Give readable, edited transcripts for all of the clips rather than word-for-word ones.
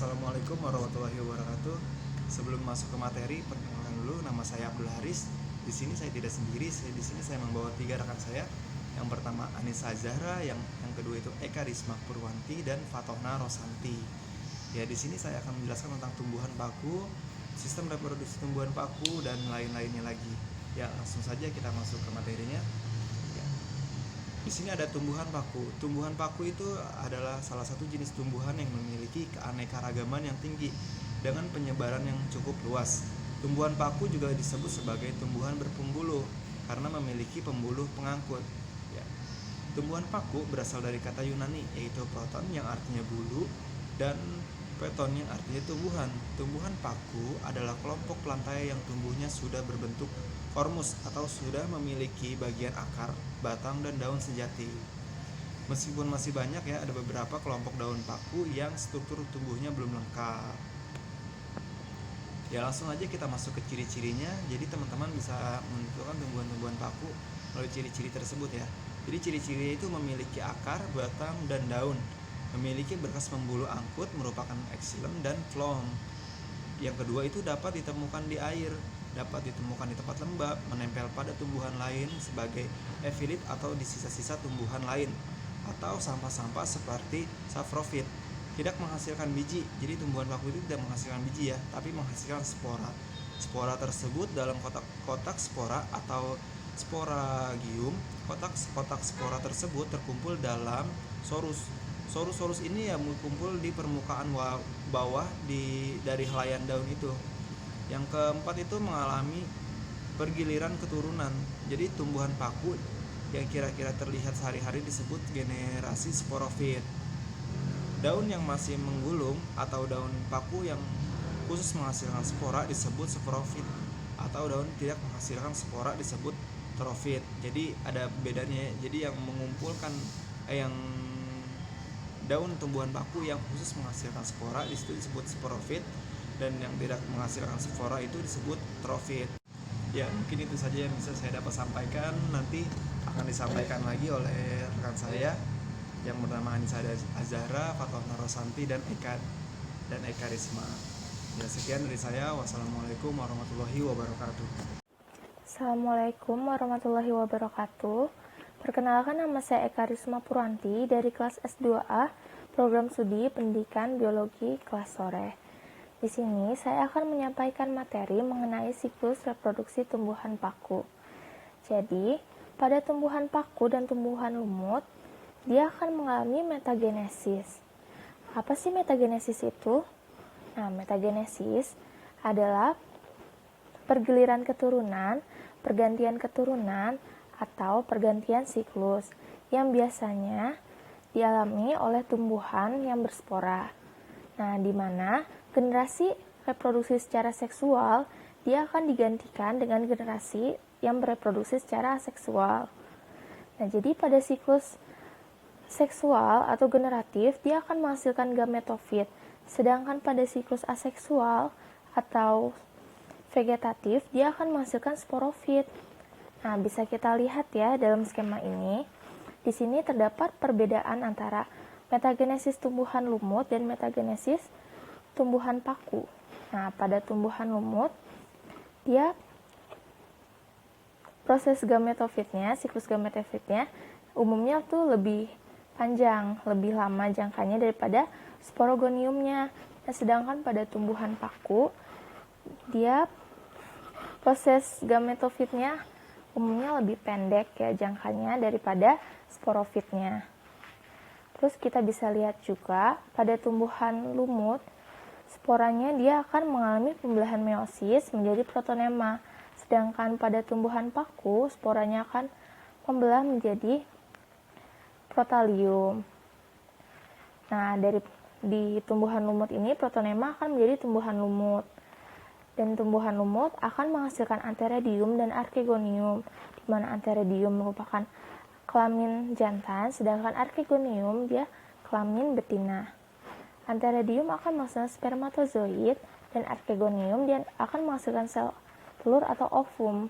Assalamualaikum warahmatullahi wabarakatuh. Sebelum masuk ke materi, perkenalkan dulu, nama saya Abdul Haris. Di sini saya tidak sendiri. Di sini saya membawa 3 rekan saya. Yang pertama Anissa Zahra, yang kedua itu Eka Risma Purwanti dan Fatohna Rosanti. Ya, di sini saya akan menjelaskan tentang tumbuhan paku, sistem reproduksi tumbuhan paku dan lain-lainnya lagi. Ya, langsung saja kita masuk ke materinya. Di sini ada tumbuhan paku. Tumbuhan paku itu adalah salah satu jenis tumbuhan yang memiliki keanekaragaman yang tinggi dengan penyebaran yang cukup luas. Tumbuhan paku juga disebut sebagai tumbuhan berpembuluh karena memiliki pembuluh pengangkut. Ya. Tumbuhan paku berasal dari kata Yunani, yaitu proton yang artinya bulu dan peton yang artinya tumbuhan. Tumbuhan paku adalah kelompok plantae yang tumbuhnya sudah berbentuk kormus atau sudah memiliki bagian akar, batang, dan daun sejati. Meskipun masih banyak ya, ada beberapa kelompok daun paku yang struktur tumbuhnya belum lengkap. Ya, langsung aja kita masuk ke ciri-cirinya. Jadi teman-teman bisa menentukan tumbuhan-tumbuhan paku melalui ciri-ciri tersebut ya. Jadi ciri-cirinya itu memiliki akar, batang, dan daun, memiliki berkas pembuluh angkut merupakan xilem dan phloem. Yang kedua itu dapat ditemukan di air, dapat ditemukan di tempat lembab, menempel pada tumbuhan lain sebagai efilit atau di sisa-sisa tumbuhan lain, atau sampah-sampah seperti saprofit. Tidak menghasilkan biji, jadi tumbuhan paku itu tidak menghasilkan biji ya, tapi menghasilkan spora. Spora tersebut dalam kotak spora atau sporagium. Kotak spora tersebut terkumpul dalam sorus. Sorus ini ya kumpul di permukaan bawah dari helaian daun itu. Yang keempat itu mengalami pergiliran keturunan. Jadi tumbuhan paku yang kira-kira terlihat sehari-hari disebut generasi sporofit. Daun yang masih menggulung atau daun paku yang khusus menghasilkan spora disebut sporofit, atau daun tidak menghasilkan spora disebut trofit. Jadi ada bedanya. Jadi yang mengumpulkan yang daun tumbuhan paku yang khusus menghasilkan spora disitu disebut sporofit, dan yang tidak menghasilkan spora itu disebut trofit. Ya, mungkin itu saja yang bisa saya dapat sampaikan. Nanti akan disampaikan lagi oleh rekan saya yang bernama Anissa Zahra, Fatohna Rosanti, dan Eka Risma. Ya, sekian dari saya. Wassalamualaikum warahmatullahi wabarakatuh. Assalamualaikum warahmatullahi wabarakatuh. Perkenalkan, nama saya Eka Risma Purwanti dari kelas S2A, Program Studi Pendidikan Biologi kelas sore. Di sini saya akan menyampaikan materi mengenai siklus reproduksi tumbuhan paku. Jadi, pada tumbuhan paku dan tumbuhan lumut, dia akan mengalami metagenesis. Apa sih metagenesis itu? Nah, metagenesis adalah pergiliran keturunan, pergantian keturunan, atau pergantian siklus yang biasanya dialami oleh tumbuhan yang berspora. Nah, di mana generasi reproduksi secara seksual dia akan digantikan dengan generasi yang bereproduksi secara aseksual. Nah, jadi pada siklus seksual atau generatif dia akan menghasilkan gametofit, sedangkan pada siklus aseksual atau vegetatif dia akan menghasilkan sporofit. Nah, bisa kita lihat ya dalam skema ini. Di sini terdapat perbedaan antara metagenesis tumbuhan lumut dan metagenesis tumbuhan paku. Nah, pada tumbuhan lumut, dia proses gametofitnya, siklus gametofitnya umumnya tuh lebih panjang, lebih lama jangkanya daripada sporogoniumnya. Nah, sedangkan pada tumbuhan paku, dia proses gametofitnya umumnya lebih pendek ya jangkanya daripada sporofitnya. Terus kita bisa lihat juga pada tumbuhan lumut, sporanya dia akan mengalami pembelahan meiosis menjadi protonema, sedangkan pada tumbuhan paku sporanya akan membelah menjadi protalium. Nah, di tumbuhan lumut ini protonema akan menjadi tumbuhan lumut. Dan tumbuhan lumut akan menghasilkan antheridium dan archegonium, di mana antheridium merupakan kelamin jantan, sedangkan archegonium dia kelamin betina. Antheridium akan menghasilkan spermatozoid, dan archegonium dia akan menghasilkan sel telur atau ovum.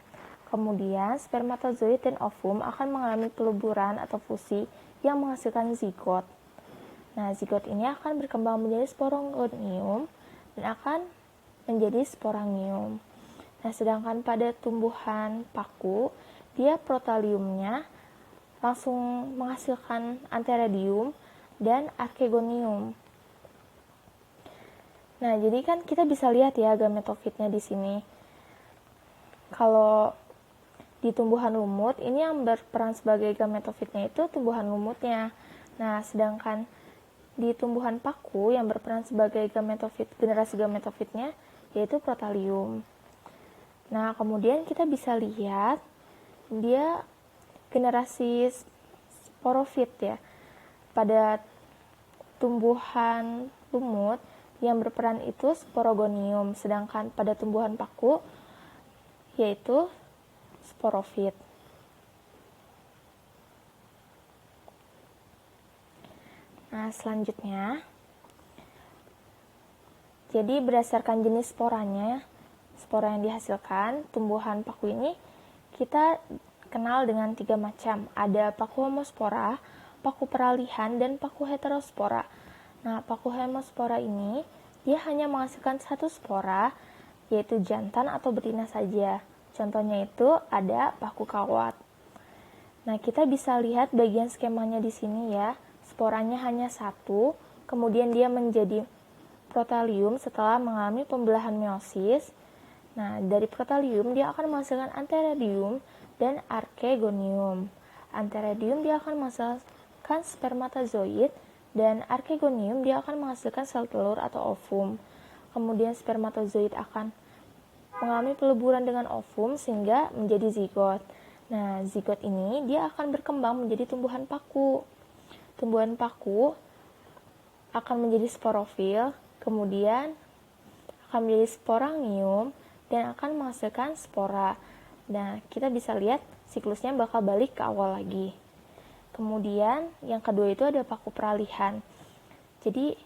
Kemudian spermatozoid dan ovum akan mengalami peluburan atau fusi yang menghasilkan zigot. Nah, zigot ini akan berkembang menjadi sporongonium dan akan menjadi sporangium. Nah, sedangkan pada tumbuhan paku, dia protaliumnya langsung menghasilkan antheridium dan archegonium. Nah, jadi kan kita bisa lihat ya gametofitnya di sini. Kalau di tumbuhan lumut, ini yang berperan sebagai gametofitnya itu tumbuhan lumutnya. Nah, sedangkan di tumbuhan paku yang berperan sebagai gametofit, generasi gametofitnya yaitu protalium. Nah, kemudian kita bisa lihat dia generasi sporofit ya. Pada tumbuhan lumut yang berperan itu sporogonium, sedangkan pada tumbuhan paku yaitu sporofit. Nah, selanjutnya, jadi berdasarkan jenis sporanya, spora yang dihasilkan, tumbuhan paku ini kita kenal dengan 3 macam. Ada paku homospora, paku peralihan, dan paku heterospora. Nah, paku homospora ini, dia hanya menghasilkan 1 spora, yaitu jantan atau betina saja. Contohnya itu ada paku kawat. Nah, kita bisa lihat bagian skemanya di sini ya. Sporanya hanya 1, kemudian dia menjadi protalium setelah mengalami pembelahan meiosis. Nah, dari protalium dia akan menghasilkan antheridium dan archegonium. Antheridium dia akan menghasilkan spermatozoid dan archegonium dia akan menghasilkan sel telur atau ovum. Kemudian spermatozoid akan mengalami peleburan dengan ovum sehingga menjadi zigot. Nah, zigot ini dia akan berkembang menjadi tumbuhan paku. Tumbuhan paku akan menjadi sporofil, kemudian akan menjadi sporangium dan akan menghasilkan spora. Nah, kita bisa lihat siklusnya bakal balik ke awal lagi. Kemudian yang kedua itu ada paku peralihan. Jadi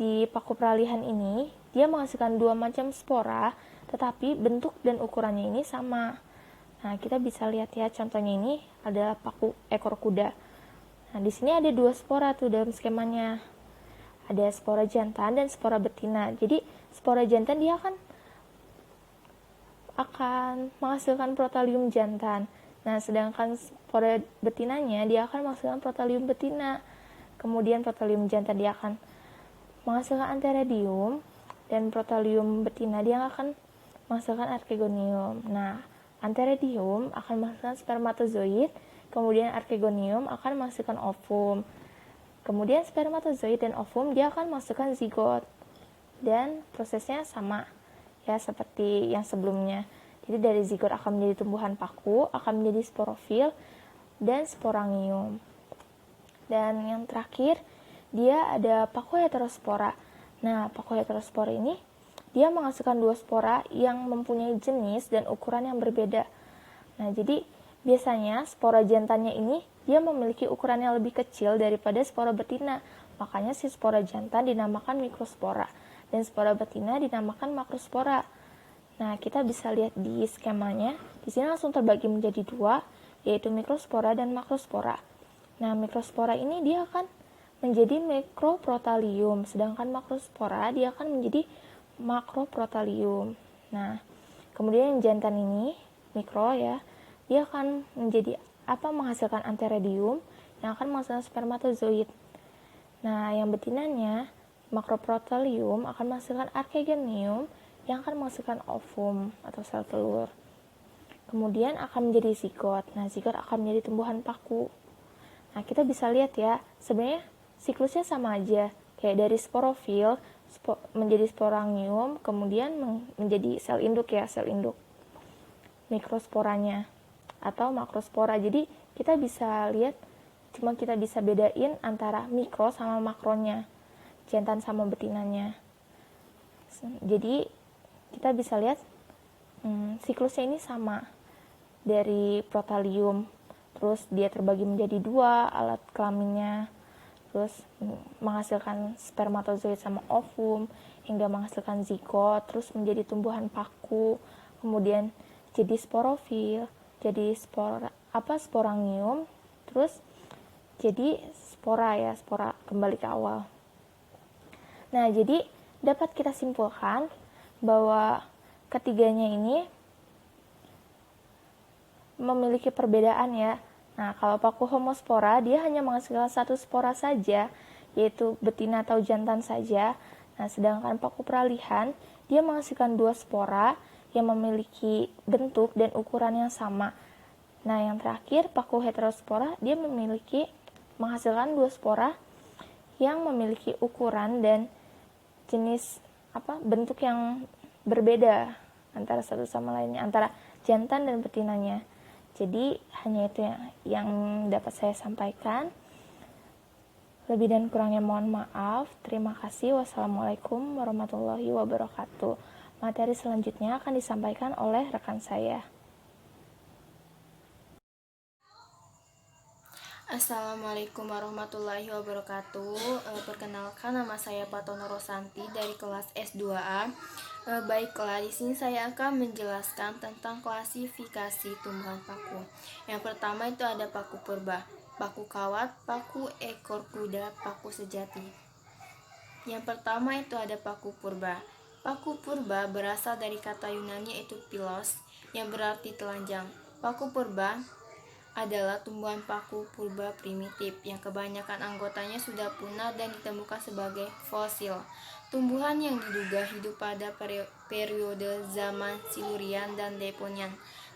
di paku peralihan ini dia menghasilkan 2 macam spora, tetapi bentuk dan ukurannya ini sama. Nah, kita bisa lihat ya, contohnya ini adalah paku ekor kuda. Nah, di sini ada 2 spora tuh dalam skemanya. Ada spora jantan dan spora betina. Jadi, spora jantan dia akan menghasilkan protalium jantan. Nah, sedangkan spora betinanya dia akan menghasilkan protalium betina. Kemudian protalium jantan dia akan menghasilkan antheridium dan protalium betina dia akan menghasilkan archegonium. Nah, antheridium akan menghasilkan spermatozoid, kemudian archegonium akan menghasilkan ovum. Kemudian spermatozoid dan ovum dia akan menghasilkan zigot. Dan prosesnya sama ya seperti yang sebelumnya. Jadi dari zigot akan menjadi tumbuhan paku, akan menjadi sporofil dan sporangium. Dan yang terakhir, dia ada paku heterospora. Nah, paku heterospora ini dia menghasilkan 2 spora yang mempunyai jenis dan ukuran yang berbeda. Nah, jadi biasanya spora jantannya ini dia memiliki ukuran yang lebih kecil daripada spora betina. Makanya si spora jantan dinamakan mikrospora dan spora betina dinamakan makrospora. Nah, kita bisa lihat di skemanya. Di sini langsung terbagi menjadi 2, yaitu mikrospora dan makrospora. Nah, mikrospora ini dia akan menjadi mikroprotalium, sedangkan makrospora dia akan menjadi makroprotalium. Nah, kemudian yang jantan ini, mikro ya, dia akan menghasilkan antheridium yang akan menghasilkan spermatozoid. Nah, yang betinanya, makroprotalium akan menghasilkan archegonium yang akan menghasilkan ovum atau sel telur. Kemudian akan menjadi zigot. Nah, zigot akan menjadi tumbuhan paku. Nah, kita bisa lihat ya, sebenarnya siklusnya sama aja. Kayak dari sporofil menjadi sporangium, kemudian menjadi sel induk ya, sel induk. Mikrosporanya atau makrospora. Jadi kita bisa lihat, cuma kita bisa bedain antara mikro sama makronya, jantan sama betinanya. Jadi kita bisa lihat siklusnya ini sama dari protalium, terus dia terbagi menjadi 2 alat kelaminnya, terus menghasilkan spermatozoid sama ovum hingga menghasilkan zigot, terus menjadi tumbuhan paku, kemudian jadi sporofil, jadi sporangium, terus jadi spora ya, spora kembali ke awal. Nah, jadi dapat kita simpulkan bahwa ketiganya ini memiliki perbedaan ya. Nah, kalau paku homospora dia hanya menghasilkan satu spora saja, yaitu betina atau jantan saja. Nah, sedangkan paku peralihan dia menghasilkan dua spora yang memiliki bentuk dan ukuran yang sama. Nah, yang terakhir paku heterospora dia menghasilkan dua spora yang memiliki ukuran dan jenis bentuk yang berbeda antara satu sama lainnya, antara jantan dan betinanya. Jadi hanya itu yang dapat saya sampaikan. Lebih dan kurangnya mohon maaf. Terima kasih. Wassalamualaikum warahmatullahi wabarakatuh. Materi selanjutnya akan disampaikan oleh rekan saya. Assalamualaikum warahmatullahi wabarakatuh. Perkenalkan, nama saya Patono Rosanti dari kelas S2A. Baiklah, di sini saya akan menjelaskan tentang klasifikasi tumbuhan paku. Yang pertama itu ada paku purba, paku kawat, paku ekor kuda, paku sejati. Yang pertama itu ada paku purba. Paku purba berasal dari kata Yunani yaitu pilos, yang berarti telanjang. Paku purba adalah tumbuhan paku purba primitif yang kebanyakan anggotanya sudah punah dan ditemukan sebagai fosil. Tumbuhan yang diduga hidup pada periode zaman Silurian dan Devonian.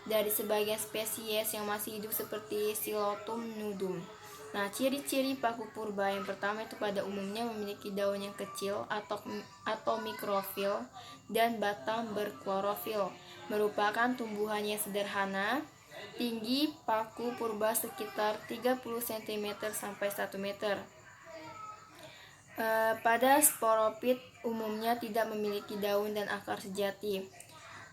Dari sebagian spesies yang masih hidup seperti Silotum nudum. Nah, ciri-ciri paku purba yang pertama itu pada umumnya memiliki daun yang kecil atau mikrofil dan batang berklorofil. Merupakan tumbuhan yang sederhana. Tinggi paku purba sekitar 30 cm sampai 1 meter. Pada sporopit umumnya tidak memiliki daun dan akar sejati.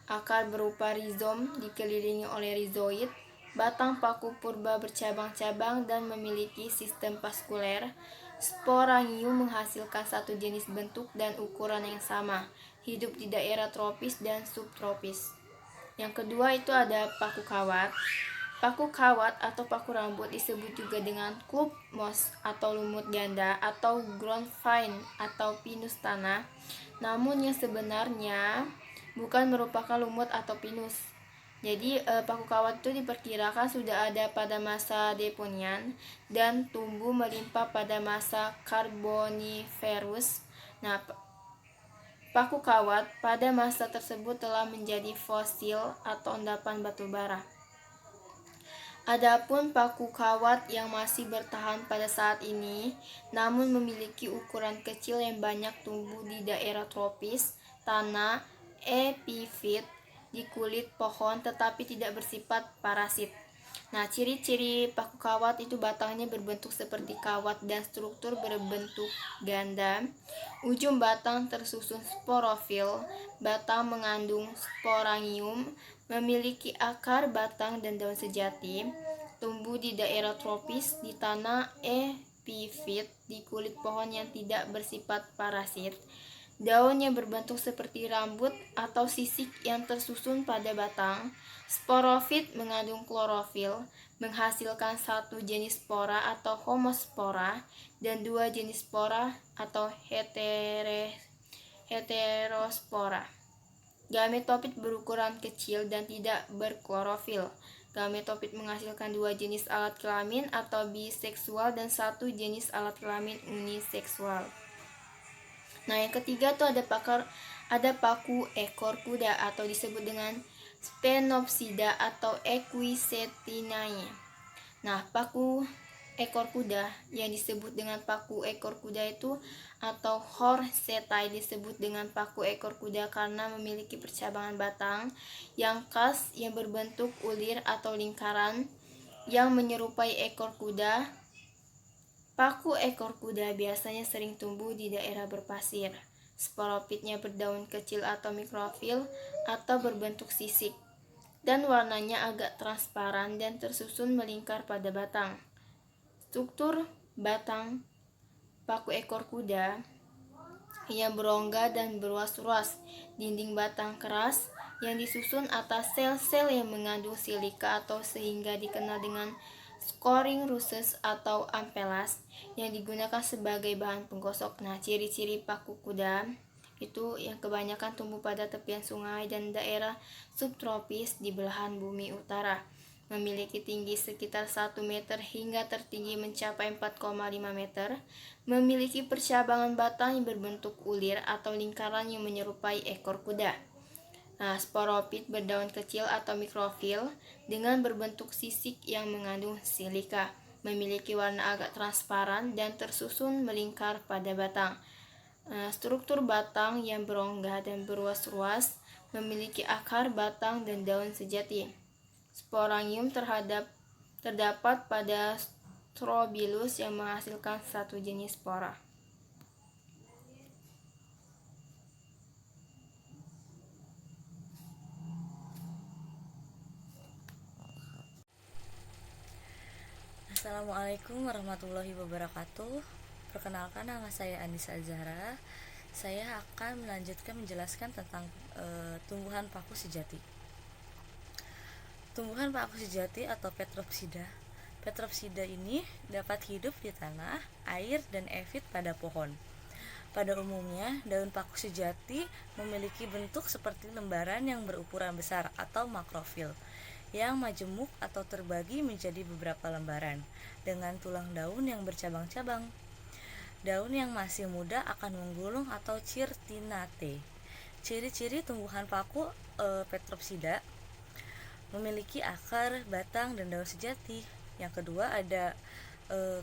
Akar berupa rizom dikelilingi oleh rizoid. Batang paku purba bercabang-cabang dan memiliki sistem vaskuler. Sporangium menghasilkan satu jenis bentuk dan ukuran yang sama. Hidup di daerah tropis dan subtropis. Yang kedua itu ada paku kawat. Paku kawat atau paku rambut disebut juga dengan club moss atau lumut ganda atau ground vine atau pinus tanah. Namun yang sebenarnya bukan merupakan lumut atau pinus. Jadi paku kawat itu diperkirakan sudah ada pada masa Devonian dan tumbuh melimpah pada masa Carboniferous. Nah, paku kawat pada masa tersebut telah menjadi fosil atau endapan batu bara. Adapun paku kawat yang masih bertahan pada saat ini, namun memiliki ukuran kecil yang banyak tumbuh di daerah tropis, tanah, epifit, di kulit pohon tetapi tidak bersifat parasit. Nah, ciri-ciri paku kawat itu batangnya berbentuk seperti kawat dan struktur berbentuk ganda. Ujung batang tersusun sporofil, batang mengandung sporangium, memiliki akar, batang, dan daun sejati. Tumbuh di daerah tropis, di tanah epifit, di kulit pohon yang tidak bersifat parasit. Daun yang berbentuk seperti rambut atau sisik yang tersusun pada batang. Sporofit mengandung klorofil, menghasilkan satu jenis spora atau homospora dan dua jenis spora atau heterospora. Gametofit berukuran kecil dan tidak berklorofil. Gametofit menghasilkan dua jenis alat kelamin atau biseksual dan satu jenis alat kelamin uniseksual. Nah, yang ketiga tuh ada paku ekor kuda atau disebut dengan Sphenopsida atau Equisetinae. Nah, paku ekor kuda yang disebut dengan paku ekor kuda itu atau Horseae disebut dengan paku ekor kuda karena memiliki percabangan batang yang khas yang berbentuk ulir atau lingkaran yang menyerupai ekor kuda. Paku ekor kuda biasanya sering tumbuh di daerah berpasir. Sporopitnya berdaun kecil atau mikrofil atau berbentuk sisik, dan warnanya agak transparan dan tersusun melingkar pada batang. Struktur batang paku ekor kuda yang berongga dan berruas-ruas, dinding batang keras yang disusun atas sel-sel yang mengandung silika atau sehingga dikenal dengan scoring ruses atau ampelas yang digunakan sebagai bahan penggosok. Nah, ciri-ciri paku kuda itu yang kebanyakan tumbuh pada tepian sungai dan daerah subtropis di belahan bumi utara. Memiliki tinggi sekitar 1 meter hingga tertinggi mencapai 4,5 meter. Memiliki percabangan batang yang berbentuk ulir atau lingkaran yang menyerupai ekor kuda. Nah, sporopit berdaun kecil atau mikrofil dengan berbentuk sisik yang mengandung silika. Memiliki warna agak transparan dan tersusun melingkar pada batang. Struktur batang yang berongga dan berruas-ruas, memiliki akar, batang, dan daun sejati. Sporangium terdapat pada Strobilus yang menghasilkan satu jenis spora. Assalamualaikum warahmatullahi wabarakatuh. Perkenalkan, nama saya Anissa Zahra. Saya akan melanjutkan menjelaskan tentang tumbuhan paku sejati. Tumbuhan paku sejati atau Petropsida. Petropsida ini dapat hidup di tanah, air, dan efit pada pohon. Pada umumnya, daun paku sejati memiliki bentuk seperti lembaran yang berukuran besar atau makrofil, yang majemuk atau terbagi menjadi beberapa lembaran, dengan tulang daun yang bercabang-cabang. Daun yang masih muda akan menggulung atau cirtinate. Ciri-ciri tumbuhan paku Petropsida: memiliki akar, batang, dan daun sejati. Yang kedua, ada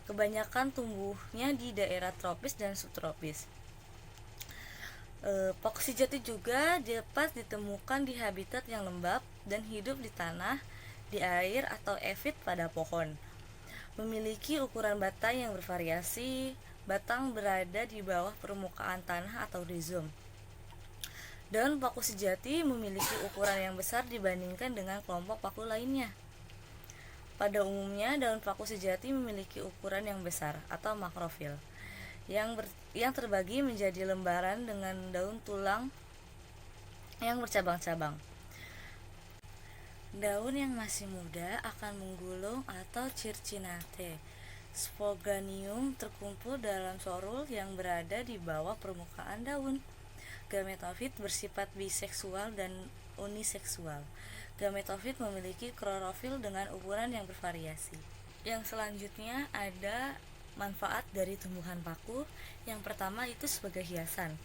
kebanyakan tumbuhnya di daerah tropis dan subtropis. Paku sejati juga dapat ditemukan di habitat yang lembab dan hidup di tanah, di air, atau efit pada pohon. Memiliki ukuran batang yang bervariasi. Batang berada di bawah permukaan tanah atau rhizome. Daun paku sejati memiliki ukuran yang besar dibandingkan dengan kelompok paku lainnya. Pada umumnya, daun paku sejati memiliki ukuran yang besar atau makrofil, yang terbagi menjadi lembaran dengan daun tulang yang bercabang-cabang. Daun yang masih muda akan menggulung atau circinate. Sporangium terkumpul dalam sorul yang berada di bawah permukaan daun. Gametofit bersifat biseksual dan uniseksual. Gametofit memiliki klorofil dengan ukuran yang bervariasi. Yang selanjutnya ada manfaat dari tumbuhan paku. Yang pertama itu sebagai hiasan.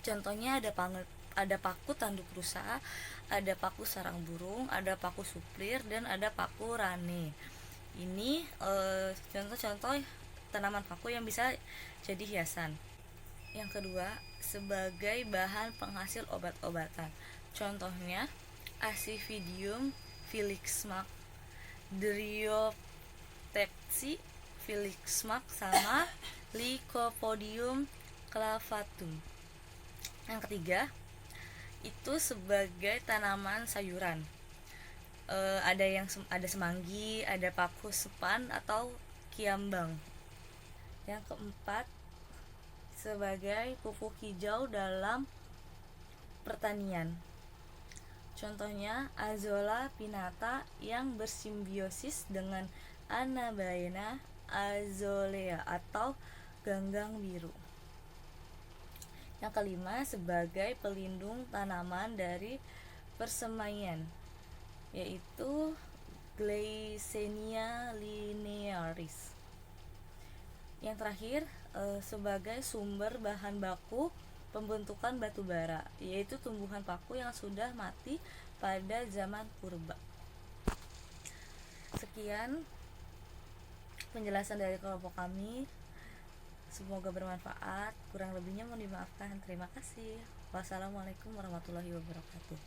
Contohnya ada paku tanduk rusa, ada paku sarang burung, ada paku suplir, dan ada paku rane. Ini contoh-contoh tanaman paku yang bisa jadi hiasan. Yang kedua, sebagai bahan penghasil obat-obatan. Contohnya Aciphidium felixmach, Dryoptexi felixmach, sama Lycopodium clavatum. Yang ketiga, itu sebagai tanaman sayuran. Ada semanggi, ada paku sepan atau kiambang. Yang keempat, sebagai pupuk hijau dalam pertanian. Contohnya Azolla pinnata yang bersimbiosis dengan Anabaena azolea atau ganggang biru. Yang kelima, sebagai pelindung tanaman dari persemaian, yaitu Glycenia linearis. Yang terakhir, sebagai sumber bahan baku pembentukan batu bara, yaitu tumbuhan paku yang sudah mati pada zaman purba. Sekian penjelasan dari kelompok kami. Semoga bermanfaat. Kurang lebihnya mohon dimaafkan. Terima kasih. Wassalamualaikum warahmatullahi wabarakatuh.